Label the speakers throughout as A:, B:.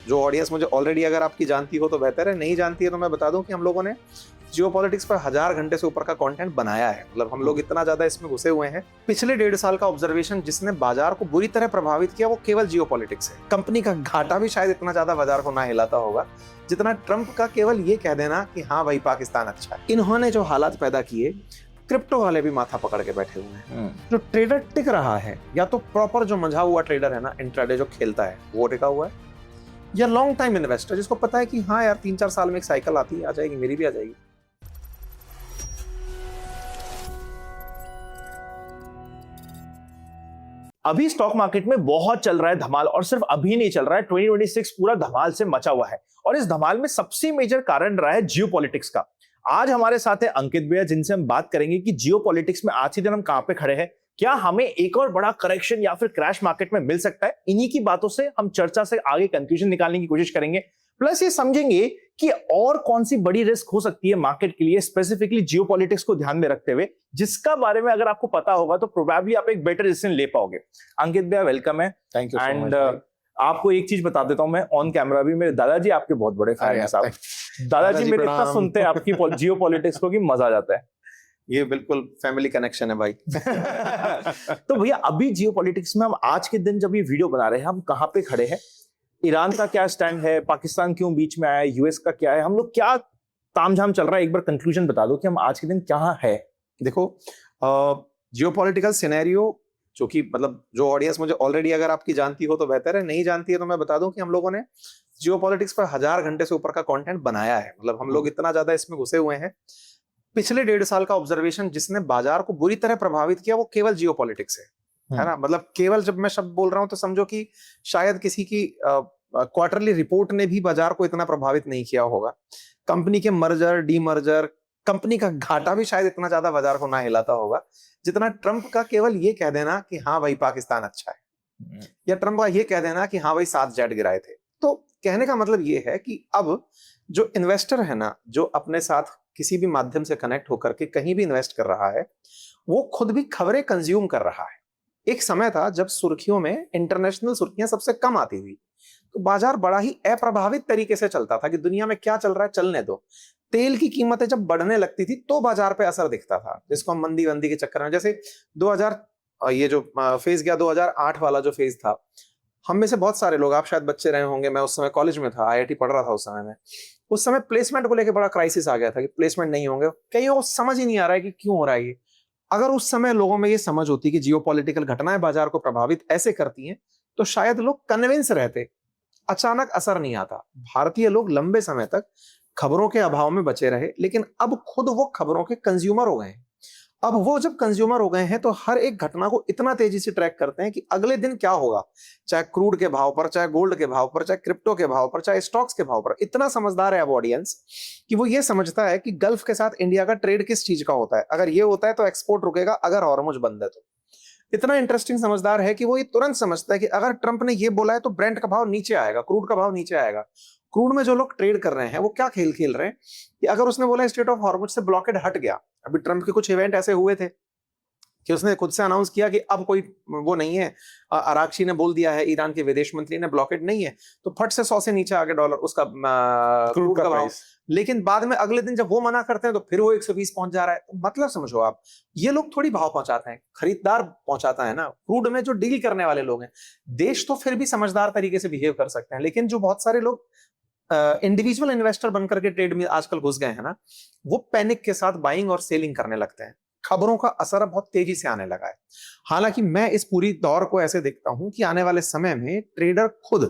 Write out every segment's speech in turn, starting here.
A: जो ऑडियंस मुझे ऑलरेडी अगर आपकी जानती हो तो बेहतर है, नहीं जानती है तो मैं बता दूं कि हम लोगों ने जियोपॉलिटिक्स पर 1000 घंटे से ऊपर का कंटेंट बनाया है। मतलब हम लोग इतना ज्यादा इसमें घुसे हुए हैं। पिछले 1.5 साल का ऑब्जर्वेशन जिसने बाजार को बुरी तरह प्रभावित किया वो केवल जियोपॉलिटिक्स है। कंपनी का घाटा भी शायद इतना ज्यादा बाजार को ना हिलाता होगा जितना ट्रंप का केवल ये कह देना कि हाँ भाई पाकिस्तान अच्छा है। इन्होंने जो हालात पैदा किए, क्रिप्टो वाले भी माथा पकड़ के बैठे हुए हैं। जो ट्रेडर टिक रहा है, या तो प्रॉपर जो मंझा हुआ ट्रेडर है ना, इंट्राडे जो खेलता है वो टिका हुआ है, या लॉन्ग टाइम इन्वेस्टर जिसको पता है कि हाँ यार 3-4 साल में एक साइकिल आती है, आ जाएगी, मेरी भी आ जाएगी।
B: अभी स्टॉक मार्केट में बहुत चल रहा है धमाल, और सिर्फ अभी नहीं चल रहा है, 2026 पूरा धमाल से मचा हुआ है। और इस धमाल में सबसे मेजर कारण रहा है जियोपॉलिटिक्स का। आज हमारे साथ है अंकित भैया, जिनसे हम बात करेंगे कि जियोपॉलिटिक्स में आज के दिन हम कहां पे खड़े हैं, क्या हमें एक और बड़ा करेक्शन या फिर क्रैश मार्केट में मिल सकता है। इन्हीं की बातों से हम चर्चा से आगे कंक्लूजन निकालने की कोशिश करेंगे, प्लस ये समझेंगे कि और कौन सी बड़ी रिस्क हो सकती है मार्केट के लिए, स्पेसिफिकली जियोपॉलिटिक्स को ध्यान में रखते हुए, जिसका बारे में अगर आपको पता होगा तो प्रोबेबली आप एक बेटर डिसीजन ले पाओगे। अंकित भैया वेलकम है।
A: Thank you.
B: एंड आपको एक चीज बता देता हूं, मैं ऑन कैमरा भी, मेरे दादाजी आपके बहुत बड़े फैन हैं साहब। दादाजी मेरे इतना सुनते हैं आपकी जियोपॉलिटिक्स को कि मजा आ जाता है।
A: ये बिल्कुल फैमिली कनेक्शन है भाई।
B: तो भैया अभी जियोपॉलिटिक्स में हम आज के दिन जब ये वीडियो बना रहे हैं, हम कहां पे खड़े हैं, ईरान का क्या स्टैंड है, पाकिस्तान क्यों बीच में आया, यूएस का क्या है, हम लोग क्या तामझाम चल रहा है, एक बार कंक्लूजन बता दो कि हम आज के दिन कहां है।
A: देखो, जियोपॉलिटिकल सिनेरियो जो कि मतलब जो ऑडियंस मुझे ऑलरेडी अगर आपकी जानती हो तो बेहतर है, नहीं जानती है तो मैं बता दूं कि हम लोगों ने जियोपॉलिटिक्स पर 1000 घंटे से ऊपर का कंटेंट बनाया है। मतलब हम लोग इतना ज्यादा इसमें घुसे हुए हैं। पिछले 1.5 साल का ऑब्जर्वेशन जिसने बाजार को बुरी तरह प्रभावित किया वो केवल जियोपॉलिटिक्स है ना। मतलब केवल जब मैं शब्द बोल रहा हूं तो समझो कि शायद किसी की क्वार्टरली रिपोर्ट ने भी बाजार को इतना प्रभावित नहीं किया होगा। कंपनी के मर्जर, डीमर्जर, कंपनी का घाटा भी शायद इतना ज्यादा बाजार को ना हिलाता होगा जितना ट्रंप का केवल ये कह देना कि हाँ भाई पाकिस्तान अच्छा है, या ट्रंप का ये कह देना कि हाँ भाई 7 जेट गिराए थे। तो कहने का मतलब ये है कि अब जो इन्वेस्टर है ना, जो अपने साथ किसी भी माध्यम से कनेक्ट होकर के कहीं भी इन्वेस्ट कर रहा है, वो खुद भी खबरें कंज्यूम कर रहा है। एक समय था जब सुर्खियों में इंटरनेशनल सुर्खियां सबसे कम आती थी, तो बाजार बड़ा ही अप्रभावित तरीके से चलता था कि दुनिया में क्या चल रहा है चलने दो। तेल की कीमतें जब बढ़ने लगती थी तो बाजार पे असर दिखता था, जिसको हम मंदी वंदी के चक्कर में, जैसे 2000 ये जो फेज गया 2008 वाला जो फेज था, हम में से बहुत सारे लोग, आप शायद बच्चे रहे होंगे, मैं उस समय कॉलेज में था, आईआईटी पढ़ रहा था उस समय में। उस समय प्लेसमेंट को लेकर बड़ा क्राइसिस आ गया था कि प्लेसमेंट नहीं होंगे, कहीं वो समझ ही नहीं आ रहा है कि क्यों हो रहा है ये। अगर उस समय लोगों में ये समझ होती कि जियोपॉलिटिकल घटनाएं बाजार को प्रभावित ऐसे करती हैं तो शायद लोग कन्विंस रहते, अचानक असर नहीं आता। भारतीय लोग लंबे समय तक खबरों के अभाव में बचे रहे, लेकिन अब खुद वो खबरों के कंज्यूमर हो गए हैं। अब वो जब कंज्यूमर हो गए हैं तो हर एक घटना को इतना तेजी से ट्रैक करते हैं कि अगले दिन क्या होगा, चाहे क्रूड के भाव पर, चाहे गोल्ड के भाव पर, चाहे क्रिप्टो के भाव पर, चाहे स्टॉक्स के भाव पर। इतना समझदार है अब ऑडियंस कि वो ये समझता है कि गल्फ के साथ इंडिया का ट्रेड किस चीज का होता है, अगर ये होता है तो एक्सपोर्ट रुकेगा, अगर हॉर्मुज बंद है तो। इतना इंटरेस्टिंग समझदार है कि वो ये तुरंत समझता है कि अगर ट्रंप ने ये बोला है तो ब्रेंट का भाव नीचे आएगा, क्रूड का भाव नीचे आएगा। क्रूड में जो लोग ट्रेड कर रहे हैं वो क्या खेल खेल रहे हैं कि अगर उसने बोला स्ट्रेट ऑफ हॉर्मुज से ब्लॉकेड हट गया, अभी ट्रंप के कुछ इवेंट ऐसे हुए थे कि उसने खुद से अनाउंस किया कि अब कोई वो नहीं है, अराक्ची ने बोल दिया है, ईरान के विदेश मंत्री ने, ब्लॉकेड नहीं है, तो फट से 100 से नीचे आ गया डॉलर उसका क्रूड का भाव। लेकिन बाद में अगले दिन जब वो मना करते हैं तो फिर वो 120 पहुंच जा रहा है। तो मतलब समझो आप, ये लोग थोड़ी भाव पहुंचाते हैं, खरीदार पहुंचाता है ना। क्रूड में जो डील करने वाले लोग हैं, देश तो फिर भी समझदार तरीके से बिहेव कर सकते हैं, लेकिन जो बहुत सारे लोग इंडिविजुअल इन्वेस्टर बनकर के ट्रेड में आजकल घुस गए हैं ना, वो पैनिक के साथ बाइंग और सेलिंग करने लगते हैं। खबरों का असर बहुत तेजी से आने लगा है। हालांकि मैं इस पूरी दौर को ऐसे देखता हूं कि आने वाले समय में ट्रेडर खुद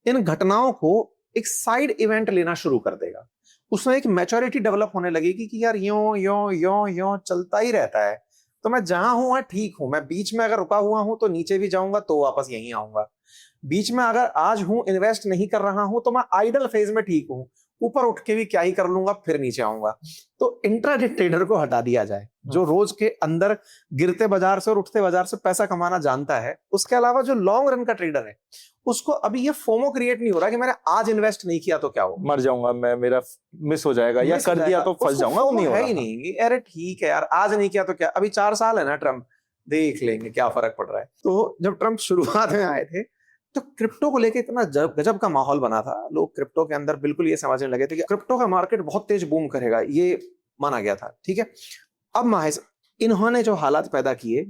A: इन घटनाओं को एक साइड इवेंट लेना शुरू कर देगा। उसमें एक मैच्योरिटी डेवलप होने लगेगी कि यार यो यो यो यो चलता ही रहता है, तो मैं जहां हूं वहां ठीक हूं। मैं बीच में अगर रुका हुआ हूं तो नीचे भी जाऊंगा तो वापस यहीं आऊंगा। बीच में अगर आज हूं इन्वेस्ट नहीं कर रहा हूं तो मैं आइडल फेज में ठीक हूं, ऊपर उठ के भी क्या ही कर लूंगा, फिर नीचे आऊंगा। तो इंट्राडे ट्रेडर को हटा दिया जाए, जो रोज के अंदर गिरते बाजार से और उठते बाजार से पैसा कमाना जानता है। उसके अलावा जो लॉन्ग रन का ट्रेडर है, उसको अभी ये फोमो क्रिएट नहीं हो रहा कि मैंने आज इन्वेस्ट नहीं किया तो क्या हो,
B: मर जाऊंगा मैं, मेरा मिस हो जाएगा, या कर दिया तो फंस जाऊंगा। वो नहीं हो
A: है
B: रहा
A: ही नहीं। अरे ठीक है यार, आज नहीं किया तो क्या, अभी 4 साल है ना ट्रम्प, देख लेंगे क्या फर्क पड़ रहा है। तो जब ट्रम्प शुरुआत में आए थे तो क्रिप्टो को लेके इतना गजब का माहौल बना था, लोग क्रिप्टो के अंदर बिल्कुल ये समझने लगे थे कि क्रिप्टो का मार्केट बहुत तेज बूम करेगा, ये माना गया था। ठीक है, अब महज इन्होंने जो हालात पैदा किए,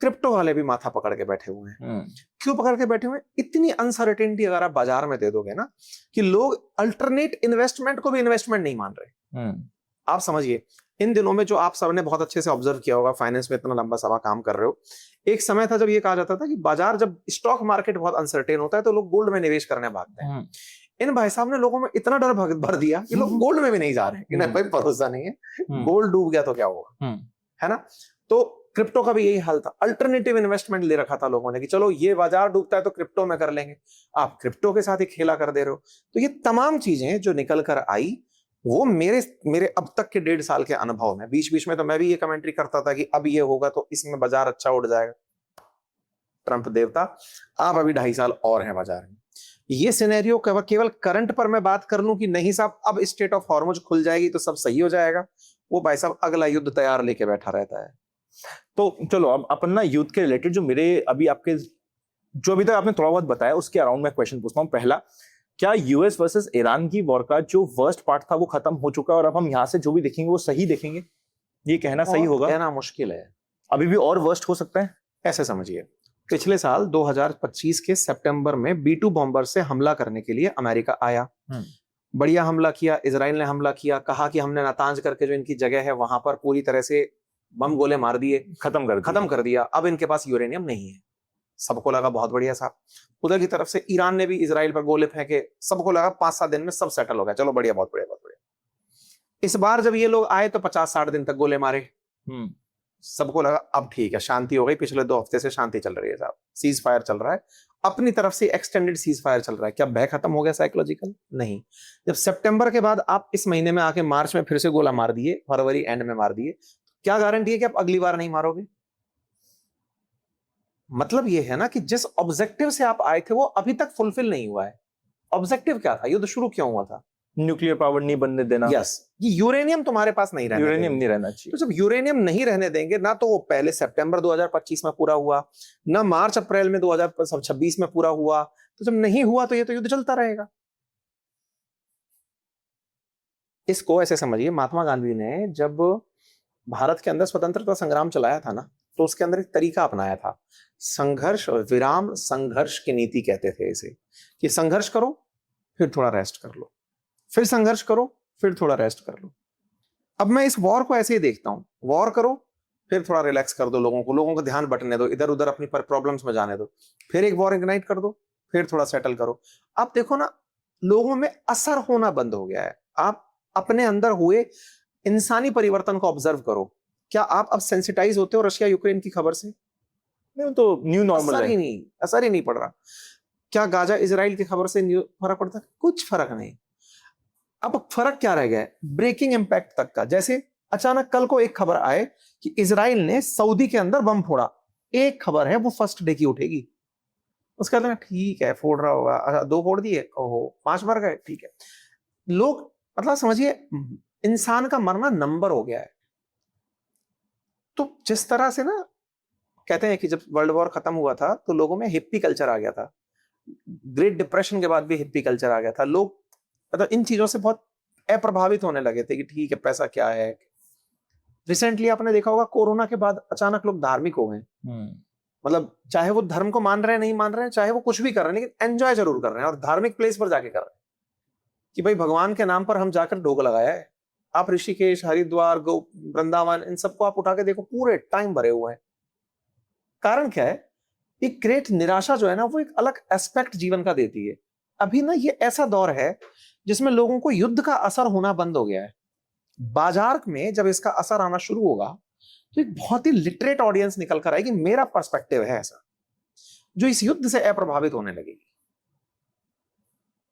A: क्रिप्टो वाले भी माथा पकड़ के बैठे हुए हैं। क्यों पकड़ के बैठे हुए हैं? इतनी अनसर्टेनिटी अगर आप बाजार में दे दोगे ना कि लोग अल्टरनेट इन्वेस्टमेंट को भी इन्वेस्टमेंट नहीं मान रहे। आप समझिए, इन दिनों में जो आप सबने बहुत अच्छे से ऑब्जर्व किया होगा, फाइनेंस में इतना लंबा समय काम कर रहे हो, एक समय था जब ये कहा जाता था कि बाजार, जब स्टॉक मार्केट बहुत अनसर्टेन होता है तो लोग गोल्ड में निवेश करने भागते हैं। इन भाई साहब ने लोगों में इतना डर भर दिया कि लोग गोल्ड में भी नहीं जा रहे कि नहीं भाई भरोसा नहीं है, गोल्ड डूब गया तो क्या होगा, है ना। तो क्रिप्टो का भी यही हाल था, अल्टरनेटिव इन्वेस्टमेंट ले रखा था लोगों ने कि चलो ये बाजार डूबता है तो क्रिप्टो में कर लेंगे। आप क्रिप्टो के साथ ही खेला कर दे रहे हो। तो ये तमाम चीजें जो निकल कर आई, वो मेरे अब तक के 1.5 साल के अनुभव में, बीच बीच में तो मैं भी ये कमेंट्री करता था कि अब ये होगा तो इसमें बाजार अच्छा उड़ जाएगा। ट्रंप देवता, आप अभी 2.5 साल और हैं बाजार में। ये सिनेरियो केवल करंट पर मैं बात कर लूं कि नहीं साहब अब स्टेट ऑफ हॉर्मुज खुल जाएगी तो सब सही हो जाएगा, वो भाई साहब अगला युद्ध तैयार लेके बैठा रहता है।
B: तो चलो अब अपन ना युद्ध के रिलेटेड जो मेरे अभी आपके जो अभी तक आपने थोड़ा बहुत बताया उसके अराउंड में क्वेश्चन पूछता हूँ। पहला, क्या यूएस वर्सेस ईरान की वॉर का जो वर्स्ट पार्ट था वो खत्म हो चुका है और अब हम यहाँ से जो भी देखेंगे वो सही देखेंगे? ये कहना सही होगा?
A: कहना मुश्किल है,
B: अभी भी और वर्स्ट हो सकता है।
A: ऐसे समझिए, पिछले साल 2025 के सितंबर में B2 बॉम्बर से हमला करने के लिए अमेरिका आया, बढ़िया हमला किया, इजराइल ने हमला किया, कहा कि हमने नातांज करके जो इनकी जगह है वहां पर पूरी तरह से बम गोले मार दिए, खत्म कर दिया। अब इनके पास यूरेनियम नहीं है। सबको लगा बहुत बढ़िया साहब। उधर की तरफ से ईरान ने भी इजराइल पर गोले फेंके, सबको लगा 5-7 दिन में सब सेटल हो गया, चलो बढ़िया, बहुत बढ़िया, बहुत बढ़िया। इस बार जब ये लोग आए तो 50-60 दिन तक गोले मारे। सबको लगा अब ठीक है, शांति हो गई, पिछले 2 हफ्ते से शांति चल रही है साहब, सीज फायर चल रहा है, अपनी तरफ से एक्सटेंडेड सीज फायर चल रहा है। क्या भय खत्म हो गया साइकोलॉजिकल? नहीं। जब सितंबर के बाद आप इस महीने में आके मार्च में फिर से गोला मार दिए, फरवरी एंड में मार दिए, क्या गारंटी है कि आप अगली बार नहीं मारोगे? मतलब ये है ना कि जिस ऑब्जेक्टिव से आप आए थे वो अभी तक फुलफिल नहीं हुआ है। ऑब्जेक्टिव क्या था? युद्ध शुरू क्यों हुआ था?
B: न्यूक्लियर पावर नहीं बनने देना।
A: यस, ये यूरेनियम तुम्हारे पास नहीं रहना,
B: यूरेनियम नहीं रहना चाहिए।
A: तो जब यूरेनियम नहीं रहने देंगे ना, तो वो पहले सितंबर 2025 में पूरा हुआ ना, मार्च अप्रैल में 2026 में पूरा हुआ, तो जब नहीं हुआ तो ये तो युद्ध चलता रहेगा। इसको ऐसे समझिए, महात्मा गांधी ने जब भारत के अंदर स्वतंत्रता संग्राम चलाया था ना, तो उसके अंदर एक तरीका अपनाया था, संघर्ष विराम संघर्ष की नीति कहते थे इसे, कि संघर्ष करो फिर थोड़ा रेस्ट कर लो, फिर संघर्ष करो फिर थोड़ा रेस्ट कर लो। अब मैं इस वॉर को ऐसे ही देखता हूं, वॉर करो फिर थोड़ा रिलैक्स कर दो, लोगों को ध्यान बटने दो, इधर उधर अपनी प्रॉब्लम्स में जाने दो, फिर एक वॉर इग्नाइट कर दो, फिर थोड़ा सेटल करो। आप देखो ना, लोगों में असर होना बंद हो गया है। आप अपने अंदर हुए इंसानी परिवर्तन को ऑब्जर्व करो। क्या आप अब सेंसिटाइज होते हो रशिया यूक्रेन की खबर से?
B: नहीं, तो न्यू नॉर्मल है,
A: असर ही नहीं पड़ रहा। क्या गाजा इजराइल की खबर से फर्क पड़ता? कुछ फर्क नहीं। अब फर्क क्या रह गया है? ब्रेकिंग इंपैक्ट तक का। जैसे अचानक कल को एक खबर आए कि इजराइल ने सऊदी के अंदर बम फोड़ा, एक खबर है, वो फर्स्ट डे की उठेगी। उसके बाद ठीक है, फोड़ रहा होगा, 2 फोड़ दिए, ओहो 5 मर गए, ठीक है। लोग, मतलब समझिए, इंसान का मरना नंबर हो गया है। तो जिस तरह से ना कहते हैं कि जब वर्ल्ड वॉर खत्म हुआ था तो लोगों में हिप्पी कल्चर आ गया था, ग्रेट डिप्रेशन के बाद भी हिप्पी कल्चर आ गया था, लोग मतलब इन चीजों से बहुत अप्रभावित होने लगे थे कि ठीक है पैसा क्या है। रिसेंटली आपने देखा होगा कोरोना के बाद अचानक लोग धार्मिक हो गए। मतलब चाहे वो धर्म को मान रहे हैं नहीं मान रहे हैं, चाहे वो कुछ भी कर रहे हैं, लेकिन एंजॉय जरूर कर रहे हैं और धार्मिक प्लेस पर जाके कर रहे हैं कि भाई भगवान के नाम पर हम जाकर ढोक लगाया है। आप ऋषिकेश, हरिद्वार, वृंदावन, इन सबको आप उठा के देखो, पूरे टाइम भरे हुए हैं। कारण क्या है? एक ग्रेट निराशा जो है ना, वो एक अलग एस्पेक्ट जीवन का देती है। अभी ना ये ऐसा दौर है जिसमें लोगों को युद्ध का असर होना बंद हो गया है। बाजार में जब इसका असर आना शुरू होगा तो एक बहुत ही लिटरेट ऑडियंस निकल कर आएगी, मेरा पर्सपेक्टिव है ऐसा, जो इस युद्ध से अप्रभावित होने लगेगी।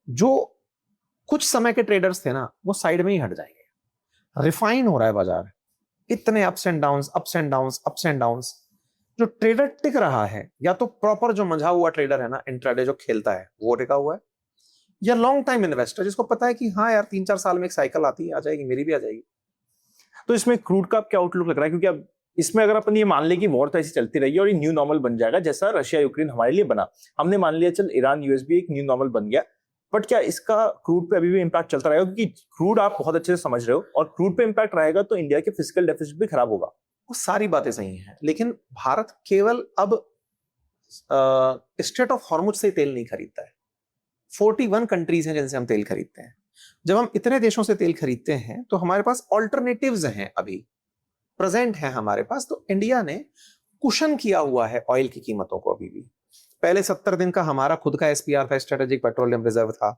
A: जो कुछ समय के ट्रेडर्स थे ना, वो साइड में ही हट जाएंगे। रिफाइन हो रहा है बाजार, इतने ups and downs, ups and downs, ups and downs. जो ट्रेडर टिक रहा है, या तो प्रॉपर जो मंझा हुआ ट्रेडर है ना, इंट्राडे जो खेलता है, वो टिका हुआ है, या लॉन्ग टाइम इन्वेस्टर जिसको पता है कि हाँ यार 3-4 साल में एक साइकिल आती है, आ जाएगी, मेरी भी आ जाएगी।
B: तो इसमें क्रूड का क्या आउटलुक लग रहा है? क्योंकि अब इसमें अगर अपन ये मान ले कि वॉर तो ऐसी चलती रही और ये न्यू नॉर्मल बन जाएगा, जैसा रशिया यूक्रेन हमारे लिए बना, हमने मान लिया चल ईरान यूएस भी एक न्यू नॉर्मल बन गया, बट क्या इसका क्रूड पे अभी भी इम्पैक्ट चलता रहेगा? क्योंकि क्रूड आप बहुत अच्छे से समझ रहे हो, और क्रूड पे इम्पैक्ट रहेगा तो इंडिया के फिजिकल डेफिसिट भी खराब होगा।
A: वो सारी बातें सही हैं, लेकिन भारत केवल अब स्ट्रेट ऑफ हॉर्मुज से तेल नहीं खरीदता है। 41 कंट्रीज हैं जिनसे हम तेल खरीदते हैं। जब हम इतने देशों से तेल खरीदते हैं तो हमारे पास ऑल्टरनेटिव्स हैं, अभी प्रेजेंट हैं हमारे पास। तो इंडिया ने कुशन किया हुआ है ऑयल की कीमतों को अभी भी। पहले 70 दिन का हमारा खुद का एसपीआर था, स्ट्रेटेजिक पेट्रोलियम रिजर्व था।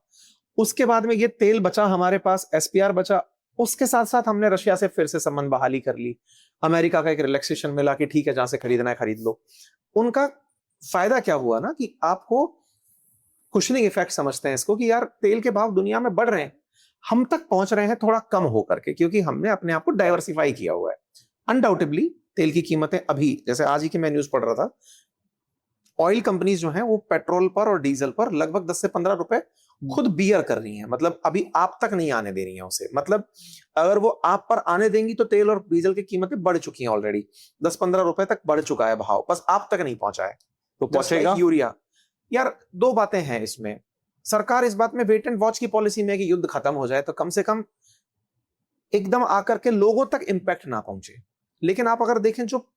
A: उसके बाद में ये तेल बचा हमारे पास, एसपीआर बचा। उसके साथ साथ हमने रशिया से फिर से संबंध बहाली कर ली। अमेरिका का एक रिलैक्सेशन मिला कि ठीक है, जहां से खरीदना है खरीद लो। उनका फायदा क्या हुआ ना कि आपको कुशनिंग इफेक्ट समझते हैं इसको, कि यार तेल के भाव दुनिया में बढ़ रहे हैं, हम तक पहुंच रहे हैं थोड़ा कम हो करके, क्योंकि हमने अपने आप को डाइवर्सिफाई किया हुआ है। अनडाउटेबली तेल की कीमतें अभी, जैसे आज ही की मैं न्यूज पढ़ रहा था, ऑयल कंपनीज जो हैं वो पेट्रोल पर और डीजल पर लगभग 10 से 15 रुपए खुद बियर कर रही हैं। मतलब अभी आप तक नहीं आने दे रही हैं उसे। मतलब अगर वो आप पर आने देंगी तो तेल और डीजल की कीमतें बढ़ चुकी हैं ऑलरेडी, 10-15 रुपए तक बढ़ चुका है भाव, बस आप तक नहीं पहुंचा है।
B: तो पहुंचेगा
A: यूरिया। यार दो बातें हैं इसमें। सरकार इस बात में वेट एंड वॉच की पॉलिसी में है कि युद्ध खत्म हो जाए तो कम से कम एकदम आकर के लोगों तक इंपैक्ट ना पहुंचे। लेकिन आप अगर देखें, जो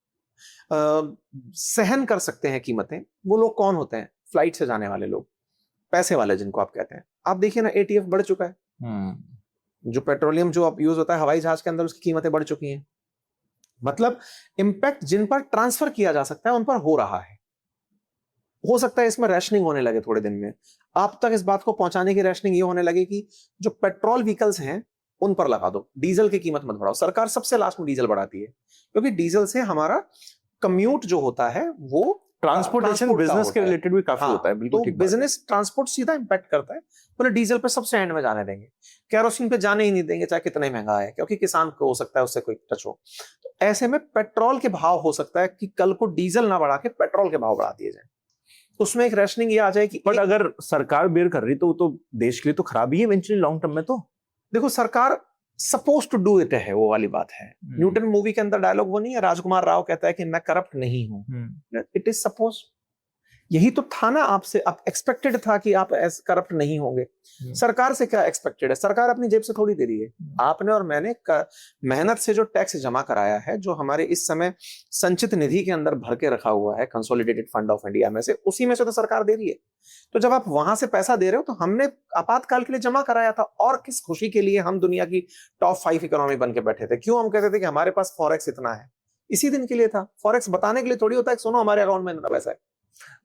A: सहन कर सकते हैं कीमतें, वो लोग कौन होते हैं? फ्लाइट से जाने वाले लोग, पैसे वाले जिनको आप कहते हैं। आप देखिए ना, एटीएफ बढ़ चुका है। जो पेट्रोलियम जो अब यूज होता है हवाई जहाज के अंदर, उसकी कीमतें बढ़ चुकी हैं। मतलब इंपैक्ट जिन पर ट्रांसफर किया जा सकता है उन पर हो रहा है। हो सकता है इसमें रैशनिंग होने लगे थोड़े दिन में। आप तक इस बात को पहुंचाने की रैशनिंग ये होने लगे कि जो पेट्रोल व्हीकल्स हैं उन पर लगा दो, डीजल की कीमत मत बढ़ाओ। सरकार सबसे लास्ट में डीजल बढ़ाती है, क्योंकि डीजल से हमारा कम्यूट जो होता है वो
B: ट्रांसपोर्टेशन बिजनेस के रिलेटेड भी काफी होता है। बिल्कुल
A: तो
B: ठीक बात है।
A: बिजनेस ट्रांसपोर्ट सीधा इंपैक्ट करता है। बोले डीजल पे सबसे एंड में जाने देंगे, केरोसिन पे जाने ही नहीं देंगे, चाहे कितना ही महंगा है, क्योंकि किसान को हो सकता है उससे कोई टच हो। तो ऐसे में पेट्रोल के भाव हो सकता है कि कल को डीजल ना बढ़ा के पेट्रोल के भाव बढ़ा दिए जाए, उसमें एक रैशनिंग ये आ जाए कि
B: बट अगर सरकार बेयर कर रही तो देश के लिए तो खराब ही है इवेंचुअली लॉन्ग टर्म में। तो
A: देखो, सरकार सपोज टू डू इट है, वो वाली बात है। न्यूटन मूवी के अंदर डायलॉग वो नहीं है, राजकुमार राव कहता है कि मैं करप्ट नहीं हूं। इट इज सपोज, यही तो था ना आपसे, आप एक्सपेक्टेड था कि आप करप्ट नहीं होंगे। सरकार से क्या एक्सपेक्टेड है? सरकार अपनी जेब से थोड़ी दे रही है। आपने और मैंने मेहनत से जो टैक्स जमा कराया है, जो हमारे इस समय संचित निधि के अंदर भर के रखा हुआ है कंसोलिडेटेड फंड ऑफ इंडिया में से, उसी में से तो सरकार दे रही है। तो जब आप वहां से पैसा दे रहे हो तो हमने आपातकाल के लिए जमा कराया था। और किस खुशी के लिए हम दुनिया की टॉप 5 इकोनॉमी बन के बैठे थे? क्यों हम कहते थे कि हमारे पास फॉरेक्स इतना है? इसी दिन के लिए था। फॉरेक्स बताने के लिए थोड़ी होता है सुनो हमारे अकाउंट में इतना पैसा है।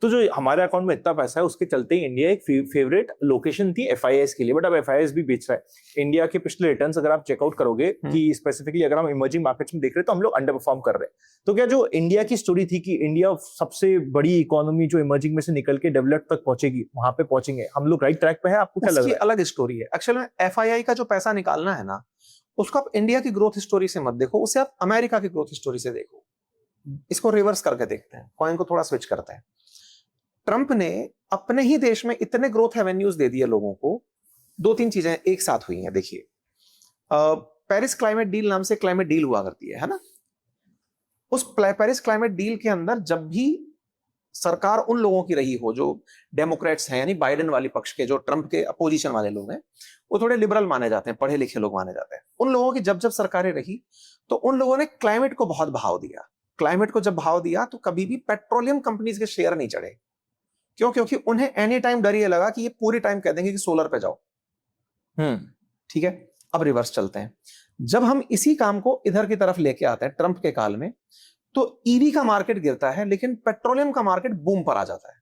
B: तो जो हमारे अकाउंट में इतना पैसा है, उसके चलते ही इंडिया एक फेवरेट लोकेशन थी एफआईएस के लिए, बट अब एफआईएस भी बेच रहा है। इंडिया के पिछले रिटर्न्स अगर आप चेकआउट करोगे कि स्पेसिफिकली अगर हम इमर्जिंग मार्केट्स में देख रहे हैं तो हम लोग अंडर परफॉर्म कर रहे हैं। तो क्या जो इंडिया की स्टोरी थी कि इंडिया सबसे बड़ी इकोनॉमी जो इमर्जिंग में से निकल के डेवलप तक पहुंचेगी, वहां पे पहुंचेंगे, हम लोग राइट ट्रैक पे है? आपको क्या लग रहा है?
A: अलग स्टोरी है। एक्चुअली एफआईआई का जो पैसा निकालना है ना, उसको आप इंडिया की ग्रोथ स्टोरी से मत देखो, उसे आप अमेरिका की ग्रोथ स्टोरी से देखो। इसको रिवर्स करके देखते हैं, कॉइन को थोड़ा स्विच करते हैं। ट्रंप ने अपने ही देश में इतने ग्रोथ एवेन्यूज दे दिए लोगों को। 2-3 चीजें एक साथ हुई हैं। देखिए, पेरिस क्लाइमेट डील नाम से क्लाइमेट डील हुआ करती है ना। उस पेरिस क्लाइमेट डील के अंदर जब भी सरकार उन लोगों की रही हो जो डेमोक्रेट्स हैं, यानी बाइडेन वाली पक्ष के, जो ट्रंप के अपोजिशन वाले लोग हैं, वो थोड़े लिबरल माने जाते हैं, पढ़े लिखे लोग माने जाते हैं। उन लोगों की जब जब सरकारें रही तो उन लोगों ने क्लाइमेट को बहुत भाव दिया। क्लाइमेट को जब भाव दिया तो कभी भी पेट्रोलियम कंपनीज के शेयर नहीं चढ़े। क्यों? क्योंकि उन्हें एनी टाइम डर ये लगा कि ये पूरी टाइम कह देंगे कि सोलर पे जाओ। ठीक है, अब रिवर्स चलते हैं। जब हम इसी काम को इधर की तरफ लेके आते हैं ट्रंप के काल में, तो ईवी का मार्केट गिरता है लेकिन पेट्रोलियम का मार्केट बूम पर आ जाता है।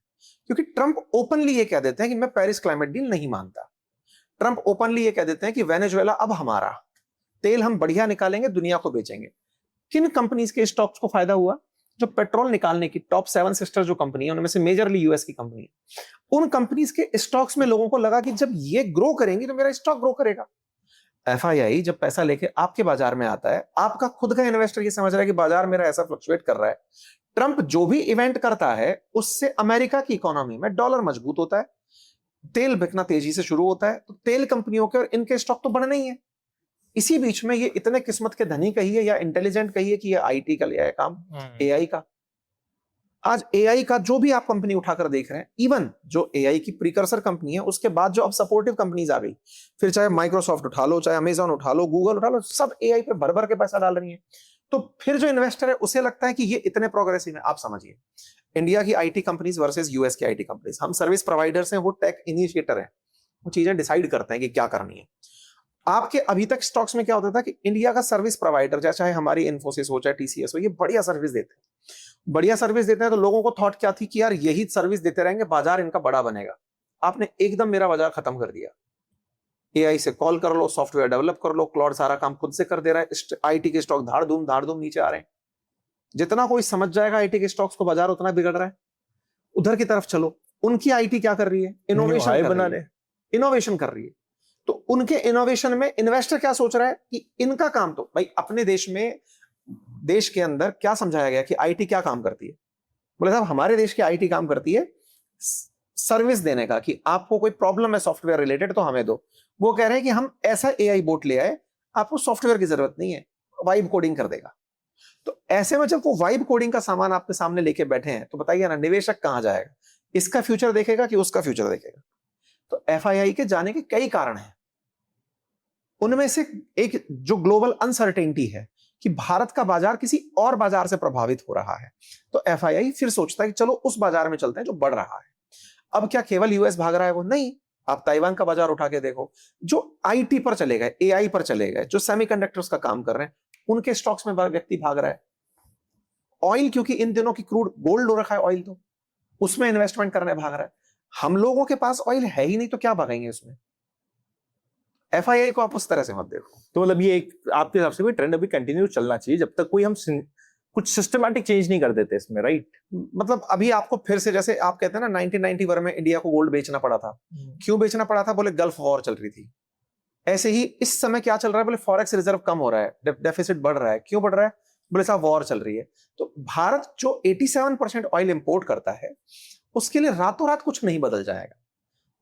A: क्योंकि ट्रंप ओपनली ये कह देते हैं कि मैं पेरिस क्लाइमेट डील नहीं मानता। ट्रंप ओपनली ये कह देते हैं कि वेनेजुएला अब हमारा तेल हम बढ़िया निकालेंगे, दुनिया को बेचेंगे। किन कंपनीज के स्टॉक्स को फायदा हुआ? जो पेट्रोल निकालने की टॉप 7 सिस्टर जो कंपनी है, उनमें से मेजरली यूएस की कंपनी है, उन कंपनीज के स्टॉक्स में लोगों को लगा कि जब ये ग्रो करेंगी तो मेरा स्टॉक ग्रो करेगा। एफआईआई जब पैसा लेके आपके बाजार में आता है, आपका खुद का इन्वेस्टर ये समझ रहा है कि बाजार मेरा ऐसा फ्लक्चुएट कर रहा है। ट्रंप जो भी इवेंट करता है उससे अमेरिका की इकोनॉमी में डॉलर मजबूत होता है, तेल बिकना तेजी से शुरू होता है, तो तेल कंपनियों के और इनके स्टॉक तो बढ़ने ही है। इसी बीच में ये इतने किस्मत के धनी कहिए या इंटेलिजेंट कहिए कि ये आईटी का लिया है काम, एआई का। आज एआई का जो भी आप कंपनी उठाकर देख रहे हैं, इवन जो एआई की प्रीकर्सर कंपनी है, उसके बाद जो अब सपोर्टिव कंपनीज आ गई, फिर चाहे माइक्रोसॉफ्ट उठा लो, चाहे अमेजॉन उठा लो, गूगल उठा लो, सब एआई पे भर भर के पैसा डाल रही है। तो फिर जो इन्वेस्टर है उसे लगता है कि ये इतने प्रोग्रेसिव है। आप समझिए, इंडिया की आईटी कंपनीज वर्सेस यूएस की आईटी कंपनीज, हम सर्विस प्रोवाइडर्स हैं, वो टेक इनिशिएटर हैं, वो चीजें डिसाइड करते हैं कि क्या करनी है। आपके अभी तक स्टॉक्स में क्या होता था कि इंडिया का सर्विस प्रोवाइडर, चाहे हमारी इन्फोसिस हो, चाहे टीसीएस हो, ये बढ़िया सर्विस देते हैं, बढ़िया सर्विस देते हैं। तो लोगों को थॉट क्या थी कि यार यही सर्विस देते रहेंगे, बाजार इनका बड़ा बनेगा। आपने एकदम मेरा बाजार खत्म कर दिया। एआई से कॉल कर लो, सॉफ्टवेयर डेवलप कर लो, क्लाउड सारा काम खुद से कर दे रहा है, आईटी के स्टॉक धाड़ धूम नीचे आ रहे हैं। जितना कोई समझ जाएगा आईटी के स्टॉक्स को, बाजार उतना बिगड़ रहा है। उधर की तरफ चलो, उनकी आईटी क्या कर रही है? इनोवेशन बना रहे, इनोवेशन कर रही है। तो उनके इनोवेशन में इन्वेस्टर क्या सोच रहा है कि इनका काम, तो भाई अपने देश में, देश के अंदर क्या समझाया गया कि आईटी क्या काम करती है? बोले साहब हमारे देश की आईटी काम करती है सर्विस देने का, कि आपको कोई प्रॉब्लम है सॉफ्टवेयर रिलेटेड तो हमें दो। वो कह रहे हैं कि हम ऐसा एआई बोट ले आए, आपको सॉफ्टवेयर की जरूरत नहीं है, वाइब कोडिंग कर देगा। तो ऐसे में जब वो वाइब कोडिंग का सामान आपके सामने लेके बैठे हैं, तो बताइए ना, निवेशक कहां जाएगा? इसका फ्यूचर देखेगा कि उसका फ्यूचर देखेगा? तो एफआईआई के जाने के कई कारण हैं। उनमें से एक जो ग्लोबल अनसर्टेनिटी है कि भारत का बाजार किसी और बाजार से प्रभावित हो रहा है, तो एफआईआई फिर सोचता है कि चलो उस बाजार में चलते हैं जो बढ़ रहा है। अब क्या केवल यूएस भाग रहा है? वो नहीं, आप ताइवान का बाजार उठा के देखो, जो आईटी पर चले गए, एआई पर चले गए, जो सेमीकंडक्टर्स का काम कर रहे हैं, उनके स्टॉक्स में व्यक्ति भाग रहा है। ऑयल, क्योंकि इन दिनों की क्रूड गोल्ड हो रखा है ऑयल, तो उसमें इन्वेस्टमेंट करने भाग रहा है। हम लोगों के पास ऑयल है ही नहीं, तो क्या भागेंगे उसमें? एफआईआई को आप उस तरह से मत देखो।
B: तो मतलब ये एक आपके हिसाब से भी ट्रेंड अभी कंटिन्यू चलना चाहिए जब तक कोई हम कुछ सिस्टमैटिक चेंज नहीं कर देते इसमें, राइट?
A: मतलब अभी आपको फिर से, जैसे आप कहते हैं ना 1991 में इंडिया को गोल्ड बेचना पड़ा था। क्यों बेचना पड़ा था? बोले गल्फ वॉर चल रही थी। ऐसे ही इस समय क्या चल रहा है? बोले फॉरेक्स रिजर्व कम हो रहा है, डेफिसिट बढ़ रहा है। क्यों बढ़ रहा है? बोले साहब वॉर चल रही है। तो भारत जो 87% ऑयल इंपोर्ट करता है, उसके लिए रातों रात कुछ नहीं बदल जाएगा।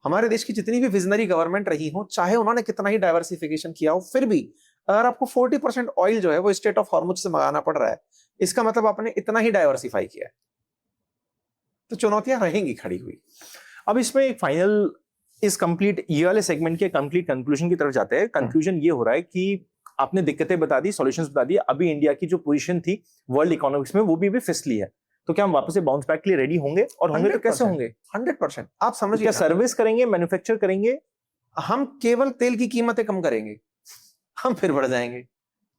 A: हमारे देश की जितनी भी विजनरी गवर्नमेंट रही हो, चाहे उन्होंने कितना ही डाइवर्सिफिकेशन किया हो, फिर भी अगर आपको 40% ऑयल जो है वो स्टेट ऑफ हॉर्मुज से मंगाना पड़ रहा है, इसका मतलब आपने इतना ही डाइवर्सिफाई किया है। तो चुनौतियां रहेंगी खड़ी हुई।
B: अब इसमें एक फाइनल, इस कंप्लीट ये वाले सेगमेंट के कंप्लीट कंक्लूजन की तरफ जाते हैं। कंक्लूजन ये हो रहा है कि आपने दिक्कतें बता दी, सॉल्यूशंस बता दिए। अभी इंडिया की जो पोजीशन थी वर्ल्ड इकोनॉमिक्स में, वो भी फिसली है। तो क्या हम वापस से बाउंस बैक के लिए रेडी होंगे? और होंगे तो कैसे होंगे?
A: 100%। आप समझिए,
B: क्या सर्विस करेंगे, मैन्युफैक्चर करेंगे?
A: हम केवल तेल की कीमतें कम करेंगे, हम फिर बढ़ जाएंगे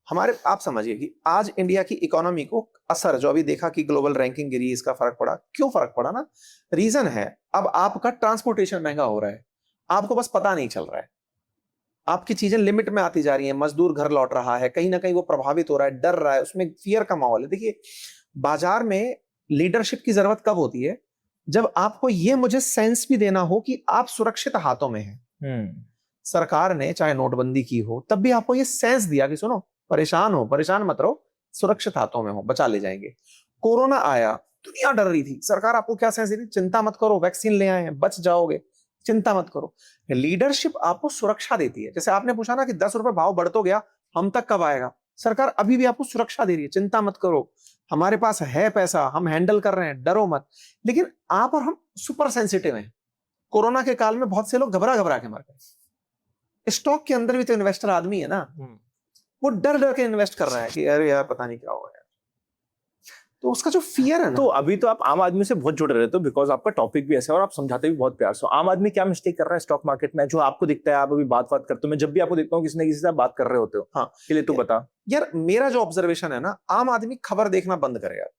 A: हमारे। आप समझिए कि आज इंडिया की इकोनॉमी को असर जो अभी देखा कि ग्लोबल रैंकिंग गिरी, इसका फर्क पड़ा। क्यों फर्क पड़ा ना? रीजन है, अब आपका ट्रांसपोर्टेशन महंगा हो रहा है, आपको बस पता नहीं चल रहा है। आपकी चीजें लिमिट में आती जा रही हैं, मजदूर घर लौट रहा है, कहीं ना कहीं वो प्रभावित हो रहा है, डर रहा है, उसमें फियर का माहौल है। देखिए, बाजार में लीडरशिप की जरूरत कब होती है? जब आपको ये मुझे सेंस भी देना हो कि आप सुरक्षित हाथों में हैं। सरकार ने चाहे नोटबंदी की हो, तब भी आपको ये सेंस दिया कि सुनो, परेशान हो, परेशान मत रहो, सुरक्षित हाथों में हो, बचा ले जाएंगे। कोरोना आया, दुनिया डर रही थी, सरकार आपको क्या सेंस दे रही? चिंता मत करो, वैक्सीन ले आए हैं, बच जाओगे, चिंता मत करो। लीडरशिप आपको सुरक्षा देती है। जैसे आपने पूछा ना कि 10 रुपए भाव बढ़ तो गया, हम तक कब आएगा? सरकार अभी भी आपको सुरक्षा दे रही है, चिंता मत करो, हमारे पास है पैसा, हम हैंडल कर रहे हैं, डरो मत। लेकिन आप और हम सुपर सेंसिटिव हैं। कोरोना के काल में बहुत से लोग घबरा घबरा के मर गए। स्टॉक के अंदर भी तो इन्वेस्टर आदमी है ना, वो डर डर के इन्वेस्ट कर रहा है कि अरे यार पता नहीं क्या होगा यार। तो उसका जो फियर है ना,
B: तो अभी तो आप आम आदमी से बहुत जुड़े रहते हो, बिकॉज आपका टॉपिक भी ऐसा है और आप समझाते भी बहुत प्यार से। आम आदमी क्या मिस्टेक कर रहा है स्टॉक मार्केट में, जो आपको दिखता है? आप अभी बात करते हो, मैं जब भी आपको देखता हूँ किसी न किसी से बात कर रहे होते हो।
A: हाँ,
B: के लिए तू बता
A: यार। मेरा जो ऑब्जर्वेशन है ना, आम आदमी खबर देखना बंद करे यार,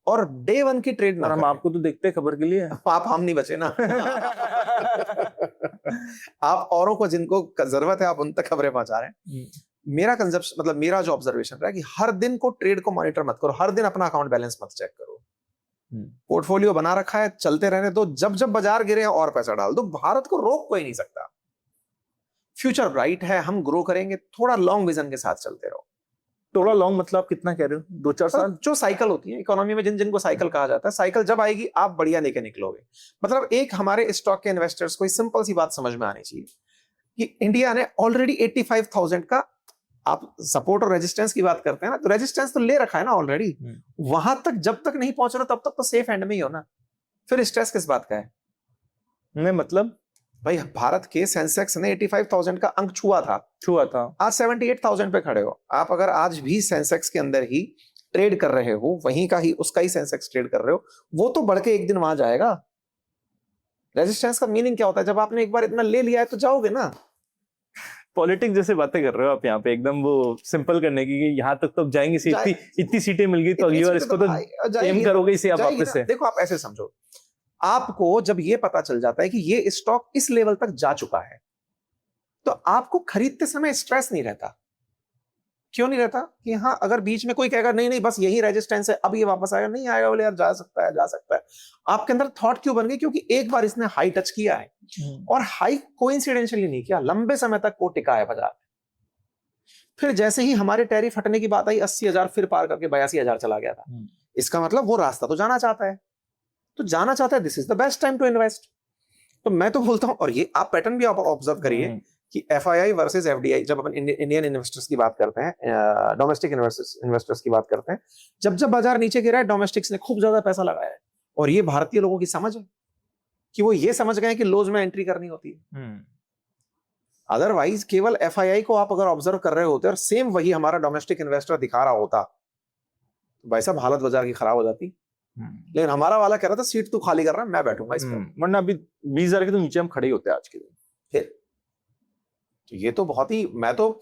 A: और डे वन की ट्रेड ना।
B: हम आपको तो देखते हैं खबर के लिए।
A: आप हम नहीं बचे ना। आप औरों को जिनको जरूरत है, आप उन तक खबरें पहुंचा रहे हैं। मेरा कंसेप्ट, मतलब मेरा जो ऑब्जर्वेशन रहा है कि हर दिन को ट्रेड को मॉनिटर मत करो, हर दिन अपना अकाउंट बैलेंस मत चेक करो। पोर्टफोलियो बना रखा है, चलते रहने दो, जब जब बाजार गिरे और पैसा डाल दो। भारत को रोक कोई नहीं सकता। फ्यूचर ब्राइट है, हम ग्रो करेंगे। थोड़ा लॉन्ग विजन के साथ चलते रहो।
B: थोड़ा लॉन्ग मतलब आप कितना कह रहे हो? 2-4 साल?
A: जो साइकिल होती है इकोनॉमी में, जिनको साइकिल कहा जाता है, साइकिल जब आएगी आप बढ़िया लेके निकलोगे। मतलब एक हमारे स्टॉक के इन्वेस्टर्स को सिंपल सी बात समझ में आनी चाहिए कि इंडिया ने ऑलरेडी 85,000 का आप सपोर्ट और रेजिस्टेंस की बात करते हैं ना, तो रेजिस्टेंस तो ले रखा है ना ऑलरेडी, वहां तक जब तक नहीं पहुंच रहा तब तक तो सेफ एंड में ही हो ना, फिर स्ट्रेस किस बात का है?
B: नहीं मतलब
A: भाई भारत के सेंसेक्स ने 85,000 का अंक छुआ था, आज 78,000 पे खड़े हो आप। अगर आज भी सेंसेक्स के अंदर ही ट्रेड कर रहे हो, वहीं का ही उसका ही सेंसेक्स ट्रेड कर रहे हो, वो तो बढ़ के एक दिन वहां जाएगा। रेजिस्टेंस का मीनिंग क्या होता है? जब आपने एक बार इतना ले लिया है तो जाओगे ना।
B: पॉलिटिक्स जैसे बातें कर रहे हो आप यहाँ पे, एकदम वो सिंपल करने की कि यहाँ तक तो अब जाएंगे, इतनी सीटें मिल गई तो अगली बार इसको तो एम करोगे इसे आप वापस से।
A: देखो आप ऐसे समझो, आपको जब ये पता चल जाता है कि ये स्टॉक इस लेवल तक जा चुका है, तो आपको खरीदते समय स्ट्रेस नहीं रहता। क्यों नहीं रहता? कि हाँ, अगर बीच में कोई कहेगा नहीं नहीं बस यही रेजिस्टेंस है, अब ये वापस आएगा, नहीं आएगा, बोले यार जा सकता है, जा सकता है, आपके अंदर थॉट क्यों बन गई? क्योंकि एक बार इसने हाई टच किया है और हाई कोइंसिडेंशियली नहीं किया, लंबे समय तक वो टिका है बाजार। फिर जैसे ही हमारे टैरिफ हटने की बात आई, 80,000 फिर पार करके 82,000 चला गया था। इसका मतलब वो रास्ता तो जाना चाहता है, तो जाना चाहता है, this is the best time to invest. तो मैं तो बोलता हूं, और ये आप पैटर्न भी आप ऑब्जर्व करिए कि FII वर्सेस FDI, जब अपन इंडियन इन्वेस्टर्स की बात करते हैं, डोमेस्टिक इन्वेस्टर्स की बात करते हैं, जब जब बाजार नीचे गिरा है, डोमेस्टिक्स ने खूब ज्यादा पैसा लगाया है। और ये भारतीय लोगों की समझ है कि वो ये समझ गए कि लोज में एंट्री करनी होती है। अदरवाइज केवल FII को आप अगर ऑब्जर्व कर रहे होते और सेम वही हमारा डोमेस्टिक इन्वेस्टर दिखा रहा होता, तो भाई साहब हालत बाजार की खराब हो जाती। लेकिन हमारा वाला कह रहा था सीट तू खाली कर रहा है, मैं बैठूंगा इस पर,
B: वरना अभी 20,000 के तो नीचे हम खड़े ही होते हैं आज के दिन।
A: फिर तो ये तो बहुत ही, मैं तो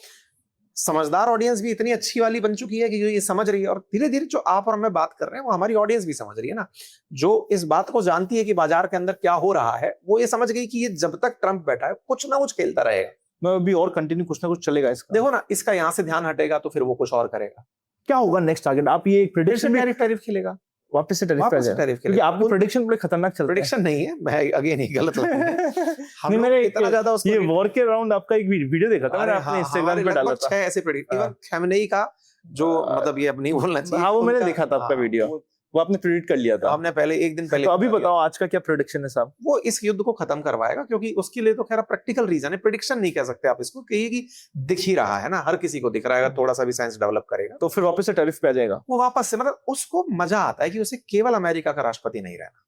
A: समझदार ऑडियंस भी इतनी अच्छी वाली बन चुकी है कि जो ये समझ रही है, और धीरे धीरे जो आप और मैं बात कर रहे हैं वो हमारी ऑडियंस भी समझ रही है ना, जो इस बात को जानती है कि बाजार के अंदर क्या हो रहा है, वो ये समझ गई कि ये जब तक ट्रंप बैठा है कुछ ना कुछ खेलता रहेगा,
B: मैं अभी और कंटिन्यू कुछ ना कुछ चलेगा इसका।
A: देखो ना, इसका यहां से ध्यान हटेगा तो फिर वो कुछ और करेगा।
B: क्या होगा नेक्स्ट टारगेट? आप ये प्रेडिक्शन,
A: टैरिफ खेलेगा,
B: वापस से टैरिफ
A: टैरिफ,
B: क्योंकि आपके प्रेडिक्शन बड़े खतरनाक चलते हैं।
A: प्रेडिक्शन नहीं है, मैं अगेन ही गलत होता है।
B: नहीं, मैंने इतना ज्यादा उसको ये वॉर के राउंड आपका एक वीडियो देखा था, मैंने अपने इंस्टाग्राम पे डाला था,
A: 6 ऐसे प्रेडिक्ट, इवन खैमनेई का जो मतलब ये अब नहीं बोलना चाहिए,
B: हाँ वो मैंने देखा था आपका वीडियो, वो आपने प्रेडिक्ट कर लिया था,
A: हमने पहले एक दिन पहले।
B: तो अभी बताओ आज का क्या प्रेडिक्शन है साहब?
A: वो इस युद्ध को खत्म करवाएगा, क्योंकि उसके लिए तो खैर प्रैक्टिकल रीजन है, प्रेडिक्शन नहीं कह सकते आप इसको, कहिए कि दिख ही रहा है ना, हर किसी को दिख रहा है, थोड़ा सा भी साइंस डेवलप करेगा
B: तो फिर वापस से टैरिफ पे आ जाएगा।
A: वो वापस से, मतलब उसको मजा आता है कि उसे केवल अमेरिका का राष्ट्रपति नहीं रहना,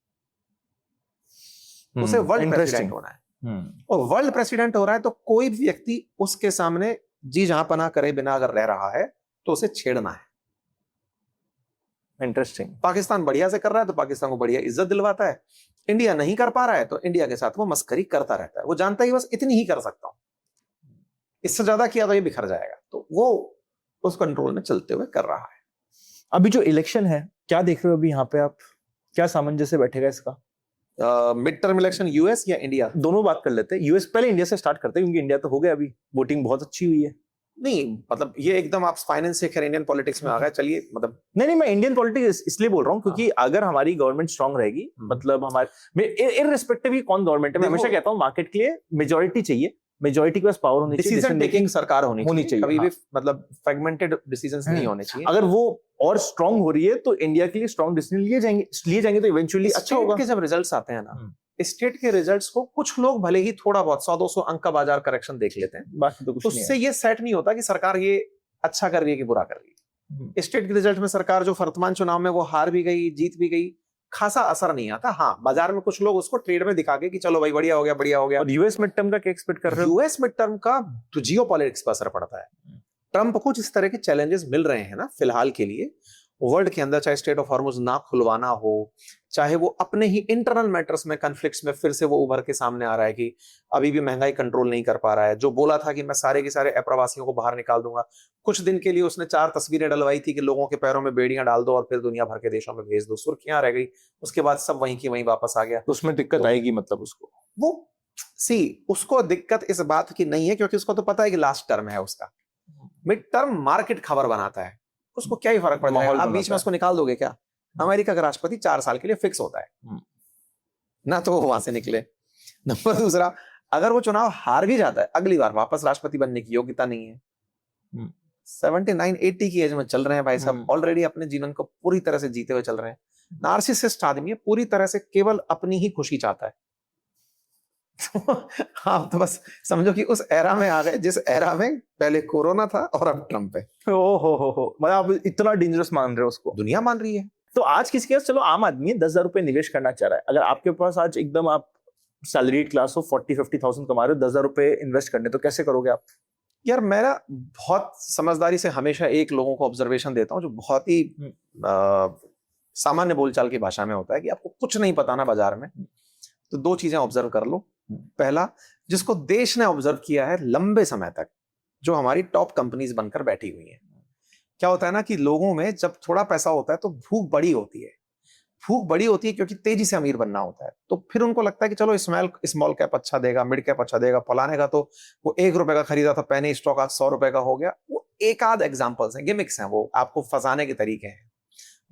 A: उसे वर्ल्ड प्रेसिडेंट होना है। और वर्ल्ड प्रेसिडेंट हो रहा है तो कोई भी व्यक्ति उसके सामने जी जहां पनाह करे बिना अगर रह रहा है तो उसे छेड़ना है।
B: इंटरेस्टिंग।
A: पाकिस्तान बढ़िया से कर रहा है तो पाकिस्तान को बढ़िया इज्जत दिलवाता है, इंडिया नहीं कर पा रहा है तो इंडिया के साथ वो मस्करी करता रहता है, वो जानता है बस इतनी ही कर सकता हूं, इससे ज्यादा किया तो ये बिखर जाएगा, तो वो उस कंट्रोल में चलते हुए कर रहा है।
B: अभी जो इलेक्शन है क्या देख रहे हो अभी यहाँ पे आप, क्या सामंजस्य बैठेगा इसका?
A: मिड टर्म इलेक्शन यूएस या इंडिया?
B: दोनों बात कर लेते हैं, यूएस पहले इंडिया से स्टार्ट करते हैं क्योंकि इंडिया तो हो गया, अभी वोटिंग बहुत अच्छी हुई है।
A: नहीं मतलब ये एकदम आप फाइनेंस से इंडियन पॉलिटिक्स में आ गए, चलिए मतलब
B: नहीं मैं इंडियन पॉलिटिक्स इसलिए बोल रहा हूँ क्योंकि अगर हमारी गवर्नमेंट स्ट्रांग रहेगी, मतलब हमारे इररिस्पेक्टिव ही कौन गवर्नमेंट है, मैं हमेशा कहता हूँ मार्केट के लिए मेजोरिटी चाहिए, मेजोरिटी के पास पावर होनी चाहिए,
A: डिसीजन टेकिंग सरकार होनी चाहिए, कभी भी मतलब फ्रेगमेंटेड डिसीजंस नहीं होने चाहिए।
B: अगर वो और स्ट्रांग हो रही है तो इंडिया के लिए स्ट्रांग डिसीजन लिए जाएंगे तो इवेंचुअली अच्छा होगा।
A: के जब रिजल्ट्स आते हैं ना, स्टेट के रिजल्ट्स को कुछ लोग भले ही थोड़ा बहुत 100-200 अंक का बाजार करेक्शन देख लेते हैं,
B: बाकी तो कुछ
A: उससे ये सेट नहीं होता कि सरकार ये अच्छा कर रही है कि बुरा कर रही है। स्टेट के रिजल्ट में सरकार जो वर्तमान चुनाव में वो हार भी गई, जीत भी गई, खासा असर नहीं आता। हाँ, बाजार में कुछ लोग उसको ट्रेड में दिखा के कि चलो भाई बढ़िया हो गया, बढ़िया हो गया।
B: और यूएस मिड टर्म का क्या एक्सपेक्ट कर रहे हो?
A: यूएस मिड टर्म का तो जियोपॉलिटिक्स पर असर पड़ता है। ट्रंप को जिस तरह के चैलेंजेस मिल रहे हैं ना फिलहाल के लिए वर्ल्ड के अंदर, चाहे स्टेट ऑफ हॉर्मुज ना खुलवाना हो, चाहे वो अपने ही इंटरनल मैटर्स में कन्फ्लिक्ट्स में फिर से वो उभर के सामने आ रहा है कि अभी भी महंगाई कंट्रोल नहीं कर पा रहा है, जो बोला था कि मैं सारे के सारे अप्रवासियों को बाहर निकाल दूंगा, कुछ दिन के लिए उसने 4 तस्वीरें डलवाई थी कि लोगों के पैरों में बेड़ियां डाल दो और फिर दुनिया भर के देशों में भेज दो, सुर्खियां रह गई, उसके बाद सब वहीं की वहीं वापस आ गया।
B: तो उसमें दिक्कत आएगी, मतलब
A: उसको दिक्कत इस बात की नहीं है क्योंकि उसको तो पता है कि लास्ट टर्म है उसका। मिड टर्म मार्केट खबर बनाता है, उसको क्या ही फर्क पड़ता है, आप बीच में उसको निकाल दोगे क्या? अमेरिका का राष्ट्रपति 4 साल के लिए फिक्स होता है ना, तो वो वहां से निकले। नंबर दूसरा, अगर वो चुनाव हार भी जाता है अगली बार वापस राष्ट्रपति बनने की योग्यता नहीं है। 79-80 की एज में चल रहे हैं भाई साहब, ऑलरेडी अपने जीवन को पूरी तरह से जीते हुए चल रहे हैं। नार्सिसिस्ट आदमी है, पूरी तरह से केवल अपनी ही खुशी चाहता है। आप तो बस समझो कि उस एरा में आ गए जिस एरा में पहले कोरोना था और अब ट्रम्प है।
B: ओ हो, मतलब आप इतना डेंजरस मान रहे हो उसको?
A: दुनिया मान रही है।
B: तो आज किसी के पास, चलो आम आदमी 10,000 रुपए निवेश करना चाह रहा है, अगर आपके पास आज एकदम आप सैलरीड क्लास हो, 40-50,000 कमा रहे हो, 10,000 रुपए इन्वेस्ट करने, तो कैसे करोगे आप?
A: यार मेरा बहुत समझदारी से हमेशा एक लोगों को ऑब्जर्वेशन देता हूँ जो बहुत ही सामान्य बोलचाल की भाषा में होता है कि आपको कुछ नहीं पता ना बाजार में, तो दो चीजें ऑब्जर्व कर लो। पहला, जिसको देश ने ऑब्जर्व किया है लंबे समय तक, जो हमारी टॉप कंपनीज बनकर बैठी हुई हैं। क्या होता है ना कि लोगों में जब थोड़ा पैसा होता है तो भूख बड़ी होती है। भूख बड़ी होती है क्योंकि तेजी से अमीर बनना होता है, तो फिर उनको लगता है कि चलो स्मॉल कैप अच्छा देगा, मिड कैप अच्छा देगा, फलाने का तो वो 1 रुपए का खरीदा था पेनी स्टॉक आज 100 रुपए का हो गया। वो एक आध एग्जांपल्स हैं, गिमिक्स हैं, वो आपको फंसाने के तरीके हैं।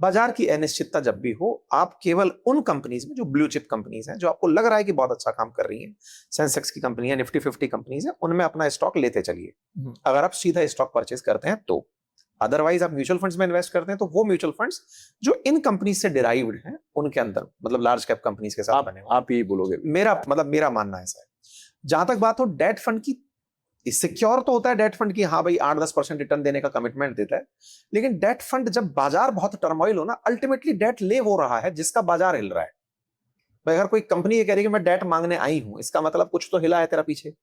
A: बाजार की अनिश्चितता जब भी हो, आप केवल उन कंपनीज में जो ब्लू चिप कंपनीज हैं, जो आपको लग रहा है कि बहुत अच्छा काम कर रही हैं, सेंसेक्स की कंपनी है, निफ्टी 50 कंपनीज है, उनमें अपना स्टॉक लेते चलिए अगर आप सीधा स्टॉक परचेज करते हैं तो। अदरवाइज आप म्यूचुअल फंड्स में इन्वेस्ट करते हैं तो वो म्यूचुअल फंड्स जो इन कंपनीज से डिराइव्ड हैं, उनके अंदर मतलब लार्ज कैप कंपनीज के साथ बने हुए।
B: आप यही बोलोगे?
A: मेरा मानना ऐसा है। जहां तक बात हो डेट फंड की, सिक्योर तो होता है डेट फंड की, हाँ भाई 8-10% रिटर्न देने का कमिटमेंट देता है, लेकिन डेट फंड जब बाजार बहुत टर्मोइल हो ना, अल्टीमेटली डेट ले वो रहा है जिसका बाजार हिल रहा है। भाई अगर कोई कंपनी ये कह रही है कि मैं डेट मांगने आई हूं, इसका मतलब कुछ तो हिला है तेरा पीछे,